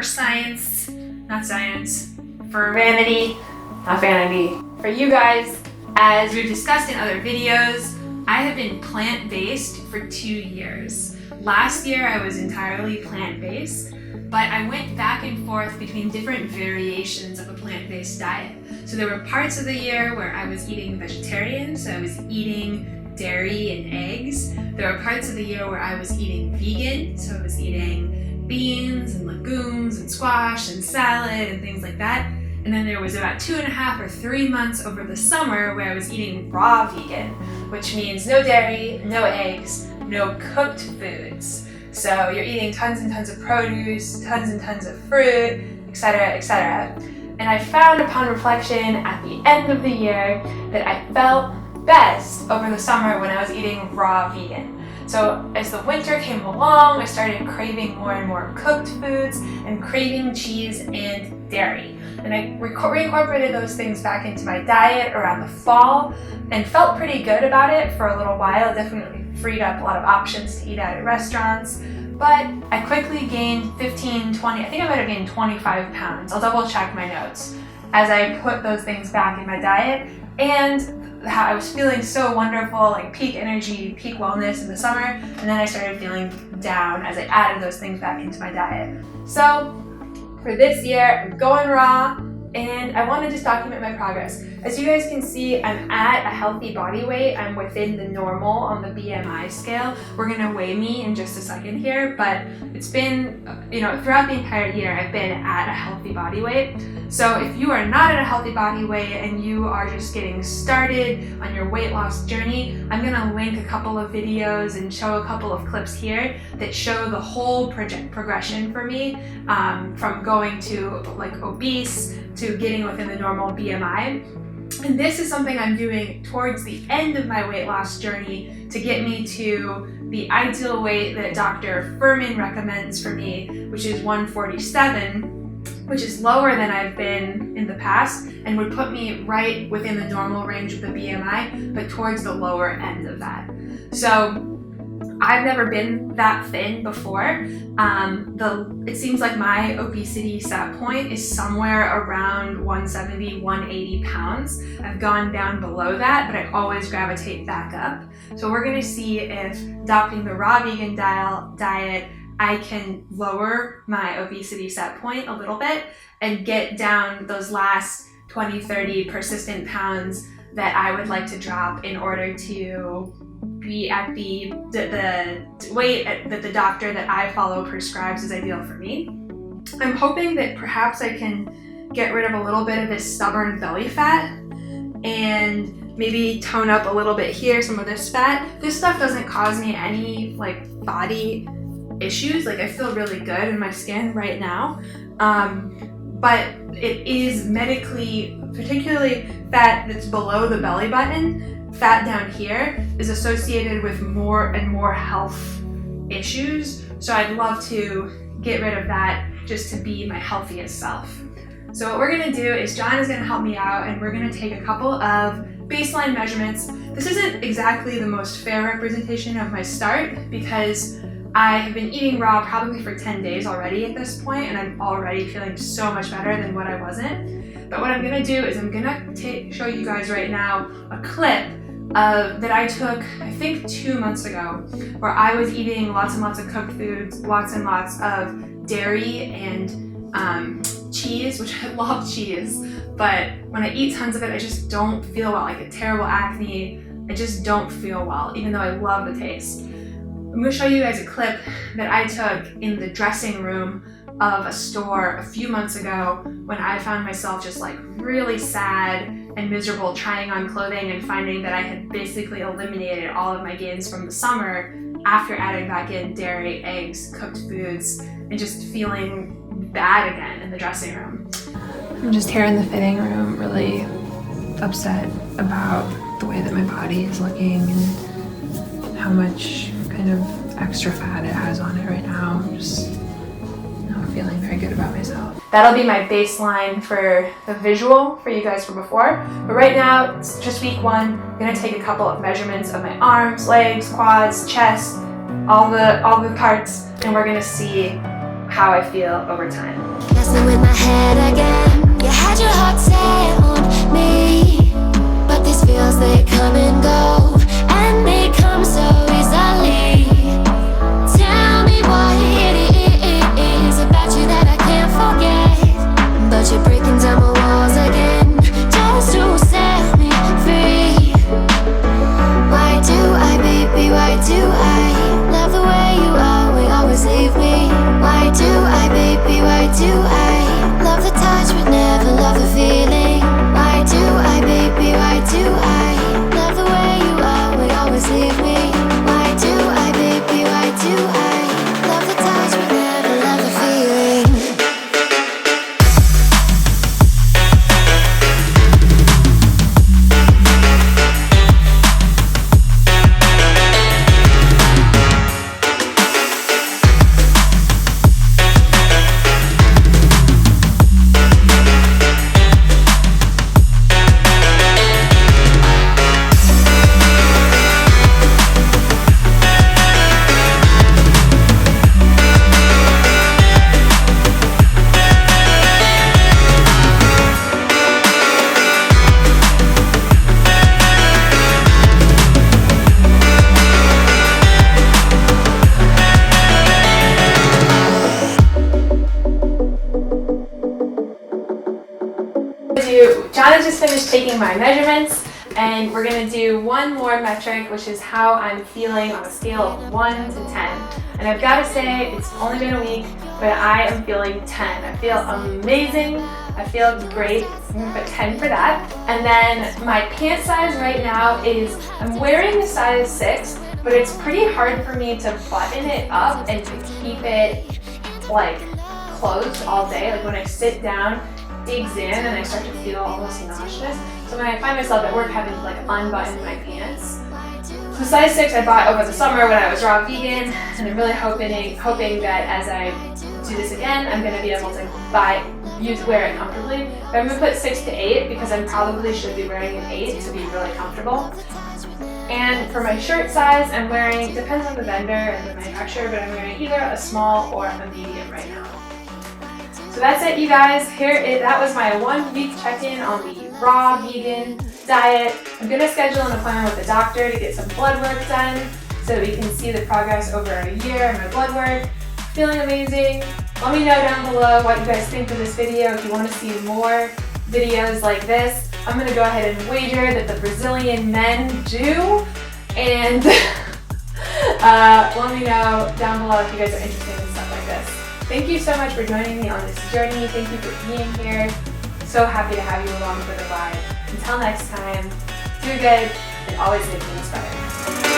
science, not science, for vanity, not vanity. For you guys, as we've discussed in other videos, I have been plant-based for 2 years. Last year I was entirely plant-based, but I went back and forth between different variations of a plant-based diet. So there were parts of the year where I was eating vegetarian, so I was eating dairy and eggs. There were parts of the year where I was eating vegan, so I was eating beans and legumes and squash and salad and things like that. And then there was about 2.5 or 3 months over the summer where I was eating raw vegan, which means no dairy, no eggs, no cooked foods. So you're eating tons and tons of produce, tons and tons of fruit, etc., etc. And I found upon reflection at the end of the year that I felt best over the summer when I was eating raw vegan. So as the winter came along, I started craving more and more cooked foods and craving cheese and dairy. And I reincorporated those things back into my diet around the fall and felt pretty good about it for a little while. Definitely freed up a lot of options to eat out at restaurants. But I quickly gained 15, 20, I think I might have gained 25 pounds. I'll double check my notes as I put those things back in my diet, and how I was feeling so wonderful, like peak energy, peak wellness in the summer, and then I started feeling down as I added those things back into my diet. So for this year, I'm going raw, and I want to just document my progress. As you guys can see, I'm at a healthy body weight. I'm within the normal on the BMI scale. We're gonna weigh me in just a second here, but it's been, throughout the entire year, I've been at a healthy body weight. So if you are not at a healthy body weight and you are just getting started on your weight loss journey, I'm gonna link a couple of videos and show a couple of clips here that show the whole progression for me, from going to like obese to getting within the normal BMI. And this is something I'm doing towards the end of my weight loss journey to get me to the ideal weight that Dr. Furman recommends for me, which is 147, which is lower than I've been in the past and would put me right within the normal range of the BMI, but towards the lower end of that. So I've never been that thin before. It seems like my obesity set point is somewhere around 170, 180 pounds. I've gone down below that, but I always gravitate back up. So we're gonna see if adopting the raw vegan diet, I can lower my obesity set point a little bit and get down those last 20, 30 persistent pounds that I would like to drop in order to be at the weight that the doctor that I follow prescribes is ideal for me. I'm hoping that perhaps I can get rid of a little bit of this stubborn belly fat and maybe tone up a little bit here, some of this fat. This stuff doesn't cause me any like body issues. Like I feel really good in my skin right now. But it is medically, particularly fat that's below the belly button, fat down here is associated with more and more health issues. So I'd love to get rid of that just to be my healthiest self. So what we're gonna do is John is gonna help me out and we're gonna take a couple of baseline measurements. This isn't exactly the most fair representation of my start because I have been eating raw probably for 10 days already at this point, and I'm already feeling so much better than what I wasn't. But what I'm gonna do is I'm gonna show you guys right now a clip that I took, I think 2 months ago, where I was eating lots and lots of cooked foods, lots and lots of dairy and cheese, which I love cheese, but when I eat tons of it, I just don't feel well. I get terrible acne. I just don't feel well, even though I love the taste. I'm gonna show you guys a clip that I took in the dressing room of a store a few months ago when I found myself just like really sad and miserable trying on clothing and finding that I had basically eliminated all of my gains from the summer after adding back in dairy, eggs, cooked foods, and just feeling bad again in the dressing room. I'm just here in the fitting room really upset about the way that my body is looking and how much kind of extra fat it has on it right now. I'm just not feeling very good about myself. That'll be my baseline for the visual for you guys from before. But right now, it's just week 1. I'm gonna take a couple of measurements of my arms, legs, quads, chest, all the parts, and we're gonna see how I feel over time. Messing with my head again. You had your heart set on me, but these feels, they come and go, and they come so easily. Tell me what it is about you that I can't forget, but you're breaking down my walls again just to set me free. Why do I, baby, why do I love the way you always leave me? Why do I, baby, why do I love the touch but never love the feeling? Why do I, baby, why do I love the way you always leave me? Why do I, baby, why do I love the touch but never love the feeling? Jana just finished taking my measurements, and we're going to do one more metric, which is how I'm feeling on a scale of 1 to 10. And I've got to say, it's only been a week, but I am feeling 10. I feel amazing. I feel great. I'm going to put 10 for that. And then my pant size right now is, I'm wearing a size 6, but it's pretty hard for me to button it up and to keep it like closed all day. Like when I sit down, digs in and I start to feel almost nauseous. So when I find myself at work having to like unbutton my pants. So size 6 I bought over the summer when I was raw vegan, and I'm really hoping that as I do this again, I'm going to be able to wear it comfortably. But I'm going to put 6 to 8 because I probably should be wearing an 8 to be really comfortable. And for my shirt size, I'm wearing, depends on the vendor and the manufacturer, but I'm wearing either a small or a medium right now. So that's it, you guys. That was my 1 week check-in on the raw vegan diet. I'm gonna schedule an appointment with a doctor to get some blood work done so that we can see the progress over a year of my blood work. Feeling amazing. Let me know down below what you guys think of this video. If you want to see more videos like this, I'm gonna go ahead and wager that the Brazilian men do. And let me know down below if you guys are interested in stuff like this. Thank you so much for joining me on this journey. Thank you for being here. So happy to have you along for the ride. Until next time, do good and always make things better.